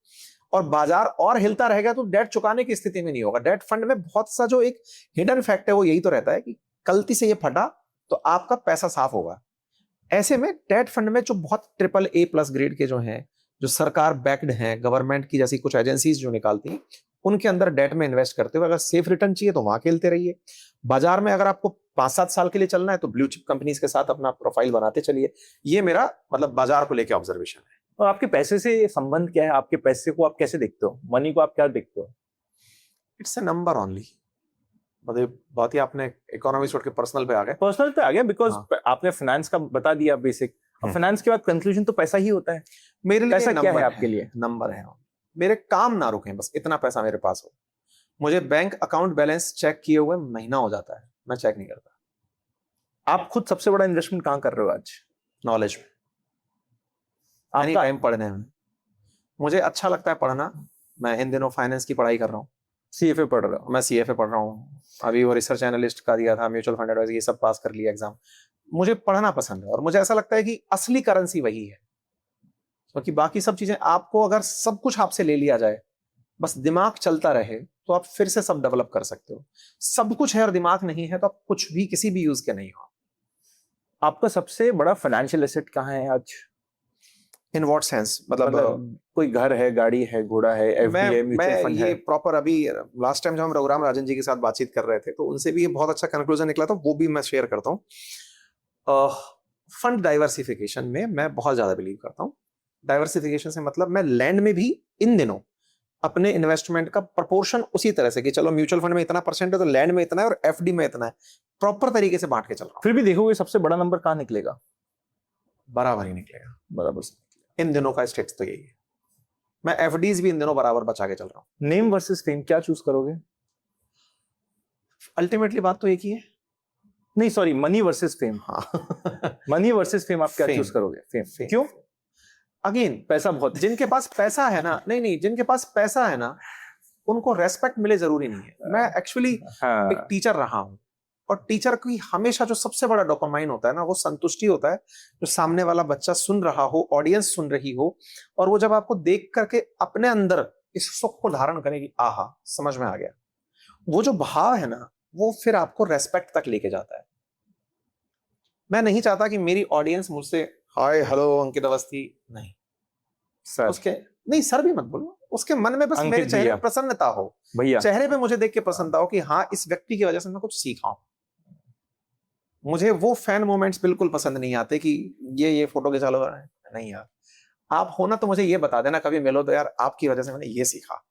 A: और बाजार और हिलता रहेगा तो डेट चुकाने की स्थिति में नहीं होगा। डेट फंड में बहुत सा जो एक हिडन फैक्ट है वो यही तो रहता है कि गलती से ये फटा तो आपका पैसा साफ होगा। ऐसे में डेट फंड में जो बहुत AAA+ ग्रेड के जो हैं, जो सरकार बैक्ड हैं, गवर्नमेंट की जैसी कुछ एजेंसीज जो निकालती हैं, उनके अंदर डेट में इन्वेस्ट करते हुए अगर सेफ रिटर्न चाहिए तो वहां खेलते रहिए। बाजार में अगर आपको 5-7 साल के लिए चलना है तो ब्लू चिप कंपनीज के साथ अपना प्रोफाइल बनाते चलिए। ये मेरा मतलब बाजार को लेकर ऑब्जर्वेशन है।
B: और आपके पैसे से संबंध क्या है? आपके पैसे को आप कैसे देखते हो? मनी को आप क्या देखते हो?
A: It's a number only. मतलब बहुत ही आपने इकोनॉमी छोड़ के पर्सनल पे आ गए।
B: पर्सनल पे आ गया बिकॉज
A: हाँ।
B: आपने फाइनेंस का बता दिया बेसिक, अब फाइनेंस के बाद कंक्लूजन तो पैसा ही होता है।
A: मेरे लिए
B: पैसा क्या है
A: नंबर
B: आपके लिए?
A: नंबर है। मेरे काम ना रुके, बस इतना पैसा मेरे पास हो। मुझे बैंक अकाउंट बैलेंस चेक किए हुए महीना हो जाता है, मैं चेक नहीं करता।
B: आप खुद सबसे बड़ा इन्वेस्टमेंट कहाँ कर रहे हो आज?
A: नॉलेज में, एनी
B: आपका
A: टाइम पढ़ने में। मुझे अच्छा लगता है पढ़ना। मैं इन दिनों फाइनेंस की पढ़ाई कर रहा हूँ।
B: CFA पढ़ रहे हो?
A: मैं CFA पढ़ रहा हूँ। अभी वो रिसर्च एनालिस्ट का दिया था, म्यूचुअल फंड एडवाइजर, ये सब पास कर लिया एग्जाम। मुझे पढ़ना पसंद है और मुझे ऐसा लगता है कि असली करेंसी वही है, क्योंकि बाकी सब चीजें आपको अगर सब कुछ आपसे ले लिया जाए, बस दिमाग चलता रहे, तो आप फिर से सब डेवलप कर सकते हो। सब कुछ है और दिमाग नहीं है तो आप कुछ भी किसी भी यूज के नहीं हो।
B: आपका सबसे बड़ा फाइनेंशियल एसेट कहाँ है आज?
A: In what sense? मतलब
B: कोई घर है, गाड़ी है, घोड़ा है, FD है, म्यूचुअल फंड
A: ये
B: है?
A: प्रॉपर अभी लास्ट टाइम जब हम रघुराम राजन जी के साथ बातचीत कर रहे थे तो उनसे भी ये बहुत अच्छा कंक्लूजन निकला था, वो भी मैं शेयर करता हूँ। फंड डाइवर्सिफिकेशन में मैं बहुत ज्यादा बिलीव करता हूँ। डाइवर्सिफिकेशन से मतलब मैं लैंड में भी इन दिनों अपने इन्वेस्टमेंट का प्रोपोर्शन उसी तरह से कि चलो म्यूचुअल फंड में इतना परसेंट है तो लैंड में इतना है और FD में इतना है, प्रॉपर तरीके से बांट के चल रहा हूँ।
B: फिर भी देखोगे सबसे बड़ा नंबर कहाँ निकलेगा?
A: बराबर ही निकलेगा।
B: बराबर से।
A: इन दिनों का स्टेट्स तो यही है। मैं FDs भी इन दिनों बराबर बचा के चल रहा हूँ।
B: नेम वर्सेस फेम, क्या चूज करोगे?
A: अल्टीमेटली बात तो एक ही है।
B: नहीं सॉरी, मनी वर्सेस फेम।
A: हाँ।
B: मनी वर्सेस फेम, आप क्या
A: Fame.
B: चूज करोगे? फेम।
A: Fame.
B: क्यों?
A: अगेन
B: पैसा बहुत है।
A: जिनके पास पैसा है ना, नहीं जिनके पास पैसा है ना, उनको रेस्पेक्ट मिले जरूरी नहीं है। मैं एक्चुअली
B: हाँ।
A: एक टीचर रहा हूं और टीचर की हमेशा जो सबसे बड़ा डोपामाइन होता है ना, वो संतुष्टि होता है, जो सामने वाला बच्चा सुन रहा हो, ऑडियंस सुन रही हो, और वो जब आपको देख करके अपने अंदर इस सुख को धारण करेगी, आहा समझ में आ गया, वो जो भाव है ना, वो फिर आपको रेस्पेक्ट तक लेके जाता है। मैं नहीं चाहता कि मेरी ऑडियंस मुझसे हाय हेलो अंकित अवस्थी, नहीं
B: सर।
A: उसके नहीं सर भी मत बोलो, उसके मन में बस
B: अंकित
A: मेरे चेहरे
B: भैया।
A: पे प्रसन्नता हो,
B: भैया।
A: चेहरे पे मुझे देख के प्रसन्नता हो कि हाँ इस व्यक्ति की वजह से मैं कुछ सीखा हूं। मुझे वो फैन मोमेंट्स बिल्कुल पसंद नहीं आते कि ये फोटो खिंचा लो, नहीं यार, आप हो ना तो मुझे ये बता देना, कभी मिलो तो यार आपकी वजह से मैंने ये सीखा।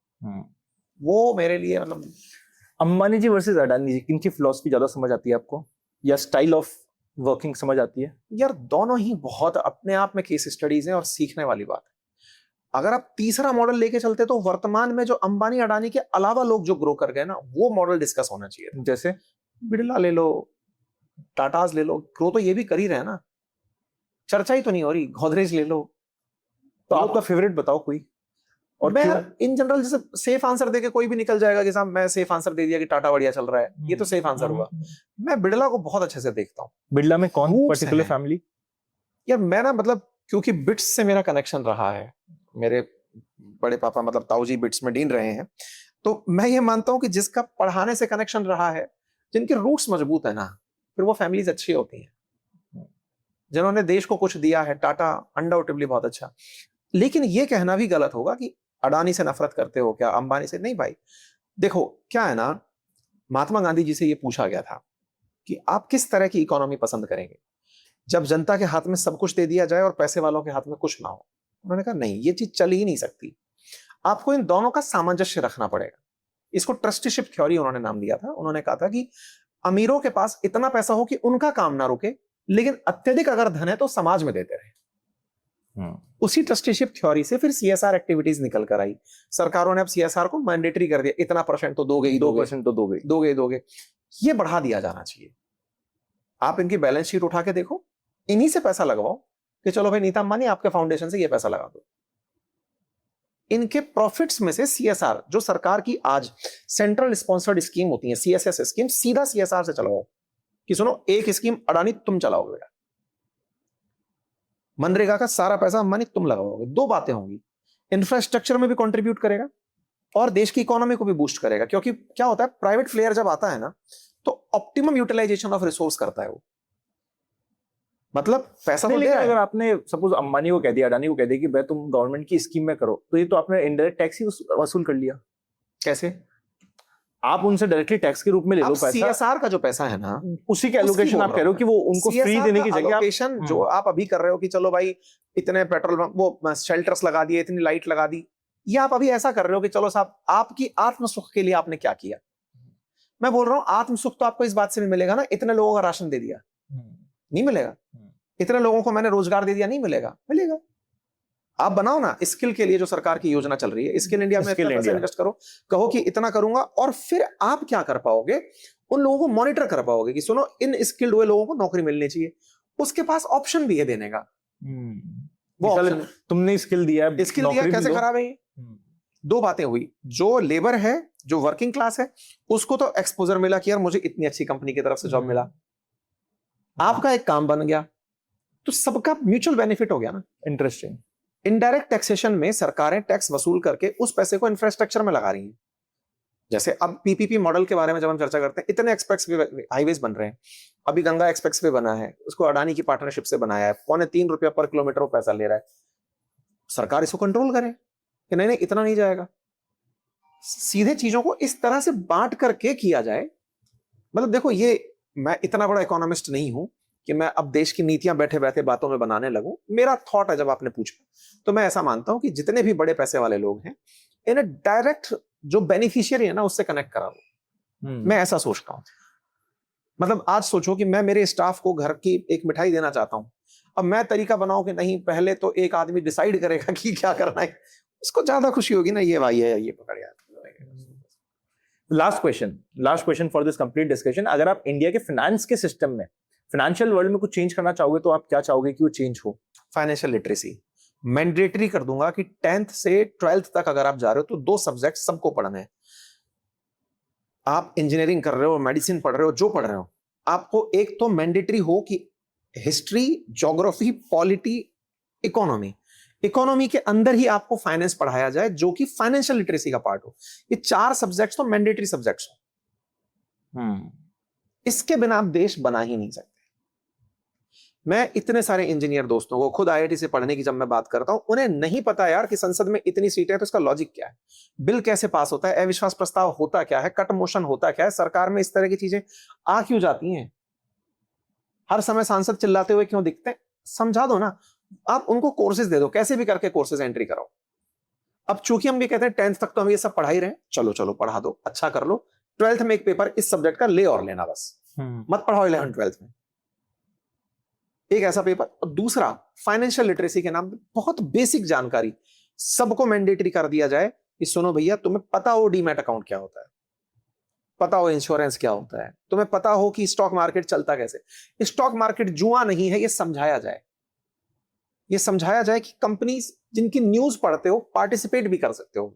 A: वो मेरे लिए मतलब।
B: अंबानी जी वर्सेस अडानी जी, किनकी फिलॉसफी ज्यादा समझ आती है आपको, या स्टाइल ऑफ वर्किंग समझ आती है?
A: यार दोनों ही बहुत अपने आप में केस स्टडीज हैं और सीखने वाली बात है। अगर आप तीसरा मॉडल लेके चलते तो वर्तमान में जो अंबानी अडानी के अलावा लोग जो ग्रो कर गए ना, वो मॉडल डिस्कस होना चाहिए।
B: जैसे
A: बिरला ले लो, टाटाज ले लो, ग्रो तो ये भी कर ही रहे हैं ना, चर्चा ही तो नहीं हो रही। गोदरेज ले लो,
B: तो आपका फेवरेट बताओ कोई, और
A: मैं
B: क्यों?
A: इन जनरल जैसे सेफ आंसर देके कोई भी निकल जाएगा कि साहब मैं सेफ आंसर दे दिया कि टाटा बढ़िया चल रहा है, ये तो सेफ आंसर हुआ। मैं बिड़ला को बहुत अच्छे से देखता हूँ।
B: बिड़ला में कौन
A: खूब
B: पर्टिकुलर
A: से हैं।
B: फैमिली?
A: यार मैं ना मतलब क्योंकि बिट्स से मेरा कनेक्शन रहा है, मेरे बड़े पापा मतलब ताऊजी बिट्स में डीन रहे हैं, तो मैं ये मानता हूँ कि जिसका पढ़ाने से कनेक्शन रहा है, जिनके रूट्स मजबूत है ना, फिर वो फैमिलीज अच्छी होती हैं। जिन्होंने देश को कुछ दिया है, टाटा अनडाउटेबली बहुत अच्छा। लेकिन ये कहना भी गलत होगा कि अडानी से नफरत करते हो क्या, अंबानी से नहीं भाई। देखो क्या है ना, महात्मा गांधी जी से ये पूछा गया था कि आप किस तरह की इकोनॉमी पसंद करेंगे जब जनता के हाथ में सब कुछ दे दिया जाए और पैसे वालों के हाथ में कुछ ना हो। उन्होंने कहा नहीं, ये चीज चल ही नहीं सकती, आपको इन दोनों का सामंजस्य रखना पड़ेगा। इसको ट्रस्टीशिप थ्योरी उन्होंने नाम दिया था। उन्होंने कहा था कि अमीरों के पास इतना पैसा हो कि उनका काम ना रुके, लेकिन अत्यधिक अगर धन है तो समाज में देते रहे। उसी ट्रस्टीशिप थ्योरी से फिर सीएसआर एक्टिविटीज निकल कर आई। सरकारों ने अब सीएसआर को मैंडेटरी कर दिया, इतना परसेंट तो दोगे ही,
B: 2% तो दोगे
A: दोगे। ये बढ़ा दिया जाना चाहिए। आप इनकी बैलेंस शीट उठा के देखो, इन्हीं से पैसा लगवाओ कि चलो भाई नीता अंबानी आपके फाउंडेशन से ये पैसा लगा दो। इनके प्रॉफिट्स में से सीएसआर, जो सरकार की आज सेंट्रल स्पॉन्सर्ड स्कीम होती है सीएसएस स्कीम, सीधा सीएसआर से चलाओ कि सुनो एक स्कीम अडानी तुम चलाओगे बेटा, मनरेगा का सारा पैसा अंबानी तुम लगाओगे। दो बातें होंगी, इंफ्रास्ट्रक्चर में भी कंट्रीब्यूट करेगा और देश की इकोनॉमी को भी बूस्ट करेगा। क्योंकि क्या होता है, प्राइवेट प्लेयर जब आता है ना तो ऑप्टिमम यूटिलाइजेशन ऑफ रिसोर्स करता है वो, मतलब पैसा तो दे रहा है।
B: अगर आपने सपोज अंबानी को कह दिया, अडानी को कह दिया कि भाई तुम गवर्नमेंट की स्कीम में करो, तो ये तो आपने इनडायरेक्ट टैक्स ही वसूल कर लिया।
A: कैसे?
B: आप उनसे डायरेक्टली टैक्स के रूप में ले लो पैसा।
A: सीएसआर का जो पैसा है ना,
B: उसी के एलोकेशन आप कह रहे हो कि वो उनको फ्री देने की जगह
A: एलोकेशन जो आप अभी कर रहे हो कि चलो भाई इतने पेट्रोल वो शेल्टर्स लगा दिए, इतनी लाइट लगा दी, ये आप अभी ऐसा कर रहे हो कि चलो साहब आपकी आत्म सुख के लिए आपने क्या किया। मैं बोल रहा हूं आत्म सुख तो आपको इस बात से भी मिलेगा ना, इतने लोगों का राशन दे दिया, नहीं मिलेगा। इतने लोगों को मैंने रोजगार दे दिया, नहीं मिलेगा। मिलेगा। आप बनाओ ना स्किल के लिए, जो सरकार की योजना चल रही है स्किल इंडिया में, इतना पैसा इन्वेस्ट करो, कहो कि इतना करूंगा, और फिर आप क्या कर पाओगे, उन लोगों को मॉनिटर कर पाओगे कि सुनो इन स्किल्ड हुए लोगों को नौकरी मिलनी चाहिए। उसके पास ऑप्शन भी है देने का। वो ऑप्शन
B: तुमने स्किल दिया,
A: स्किल दिया, कैसे खराब है ये? दो बातें हुई, जो लेबर है, जो वर्किंग क्लास है, उसको तो एक्सपोजर मिला कि यार मुझे इतनी अच्छी कंपनी की तरफ से जॉब मिला, आपका एक काम बन गया, तो सबका म्यूचुअल बेनिफिट हो गया ना।
B: इंटरेस्टिंग।
A: इनडायरेक्ट टैक्सेशन में सरकारें टैक्स वसूल करके उस पैसे को इंफ्रास्ट्रक्चर में लगा रही हैं। जैसे अब पीपीपी मॉडल के बारे में जब हम चर्चा करते हैं, इतने एक्सप्रेस हाईवेज बन रहे हैं। अभी गंगा एक्सप्रेस वे बना है, उसको अडानी की पार्टनरशिप से बनाया है, ₹3.25 पर किलोमीटर वो पैसा ले रहा है। सरकार इसको कंट्रोल करे कि नहीं नहीं इतना नहीं जाएगा। सीधे चीजों को इस तरह से बांट करके किया जाए। मतलब देखो, ये मैं इतना बड़ा इकोनॉमिस्ट नहीं हूं कि मैं अब देश की नीतियां बैठे बैठे बातों में बनाने लगूं। मेरा थॉट है, जब आपने पूछा तो मैं ऐसा मानता हूं कि जितने भी बड़े पैसे वाले लोग हैं, इन्हें डायरेक्ट जो बेनिफिशियरी है ना उससे कनेक्ट करा दो। मैं ऐसा सोचता हूं। मतलब आज सोचो कि मैं मेरे स्टाफ को घर की एक मिठाई देना चाहता हूं, अब मैं तरीका बनाऊं कि नहीं पहले तो एक आदमी डिसाइड करेगा कि क्या करना है, उसको ज्यादा खुशी होगी ना, ये भाई है ये पकड़ यार।
B: Last question for this complete discussion. अगर आप इंडिया के फाइनेंस के सिस्टम में, फाइनेंशियल वर्ल्ड में कुछ चेंज करना चाहोगे, तो आप क्या चाहोगे कि वो चेंज हो?
A: फाइनेंशियल लिटरेसी मैंडेटरी कर दूंगा कि 10th से 12th तक अगर आप जा रहे हो तो 2 सब्जेक्ट सबको पढ़ने हैं। आप इंजीनियरिंग कर रहे हो, मेडिसिन पढ़ रहे हो, जो पढ़ रहे हो, आपको एक तो मैंडेटरी हो कि history, geography, polity, economy, economy के अंदर ही आपको फाइनेंस पढ़ाया जाए, जो कि फाइनेंशियल लिटरेसी का पार्ट हो। ये 4 सब्जेक्ट्स तो मैंडेटरी सब्जेक्ट्स हो। इसके बिना आप देश बना ही नहीं सकते। मैं इतने सारे इंजीनियर दोस्तों को, खुद आईआईटी से पढ़ने की जब मैं बात करता हूं, उन्हें नहीं पता यार कि संसद में इतनी सीटें हैं तो इसका लॉजिक क्या है, बिल कैसे पास होता है, अविश्वास प्रस्ताव होता क्या है, कट मोशन होता क्या है, सरकार में इस तरह की चीजें आ क्यों जाती हैं, हर समय सांसद चिल्लाते हुए क्यों दिखते हैं, समझा दो ना। आप उनको कोर्सेज दे दो, कैसे भी करके कोर्सेज एंट्री कराओ। अब चूंकि हम भी कहते हैं 10th तक तो हम ये सब पढ़ा ही रहे, चलो चलो पढ़ा दो, अच्छा कर लो, 12th में एक पेपर इस सब्जेक्ट का ले और लेना, बस मत पढ़ाओ 11th 12th में एक ऐसा पेपर। और दूसरा, फाइनेंशियल लिटरेसी के नाम पे बहुत बेसिक जानकारी सबको मैंडेटरी कर दिया जाए कि सुनो भैया, तुम्हें पता हो डीमैट अकाउंट क्या होता है, पता हो इंश्योरेंस क्या होता है, तुम्हें पता हो कि स्टॉक मार्केट चलता कैसे। स्टॉक मार्केट जुआ नहीं है, ये समझाया जाए। ये समझाया जाए कि कंपनीज जिनकी न्यूज पढ़ते हो, पार्टिसिपेट भी कर सकते हो।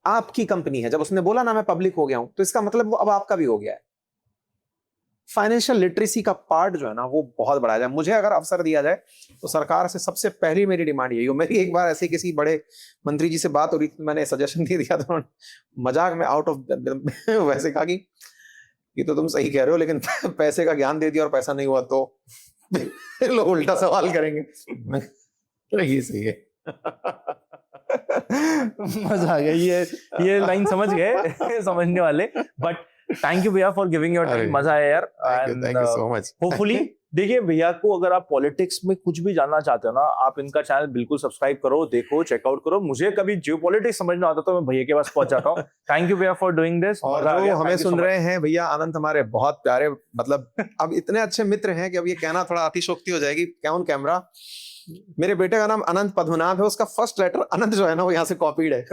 A: आपकी कंपनी है, जब उसने बोला ना मैं पब्लिक हो गया हूं, तो इसका मतलब वो अब आपका भी हो गया है। फाइनेंशियल लिटरेसी का पार्ट जो है ना वो बहुत बड़ा है। मुझे अगर अवसर दिया जाए तो सरकार से सबसे पहली मेरी डिमांड यही हो। मेरी एक बार ऐसे किसी बड़े मंत्री जी से बात हो रही थी, मैंने सजेशन दे दिया था, मजाक में आउट ऑफ वैसे कहा कि ये तो तुम सही कह रहे हो, लेकिन पैसे का ज्ञान दे दिया और पैसा नहीं हुआ तो लोग उल्टा सवाल करेंगे। ये सही है।
B: मजा आ गया, ये लाइन समझ गए समझने वाले। बट थैंक यू भैया फॉर गिविंग योर टाइम, मजा आया यार।
A: Thank you so much.
B: Hopefully देखिए भैया को, अगर आप पॉलिटिक्स में कुछ भी जानना चाहते हो ना, आप इनका चैनल बिल्कुल सब्सक्राइब करो, देखो, चेकआउट करो। मुझे कभी जियोपॉलिटिक्स समझना आता तो मैं भैया के पास पहुंच जाता हूँ। थैंक यू भैया फॉर डूइंग दिस।
A: और जो हमें सुन रहे हैं भैया, अनंत हमारे बहुत प्यारे, मतलब अब इतने अच्छे मित्र हैं कि अब ये कहना थोड़ा अतिशोक्ति हो जाएगी ऑन कैमरा। मेरे बेटे का नाम अनंत पद्मनाभ है, उसका फर्स्ट लेटर अनंत जो है ना वो यहाँ से कॉपीड है।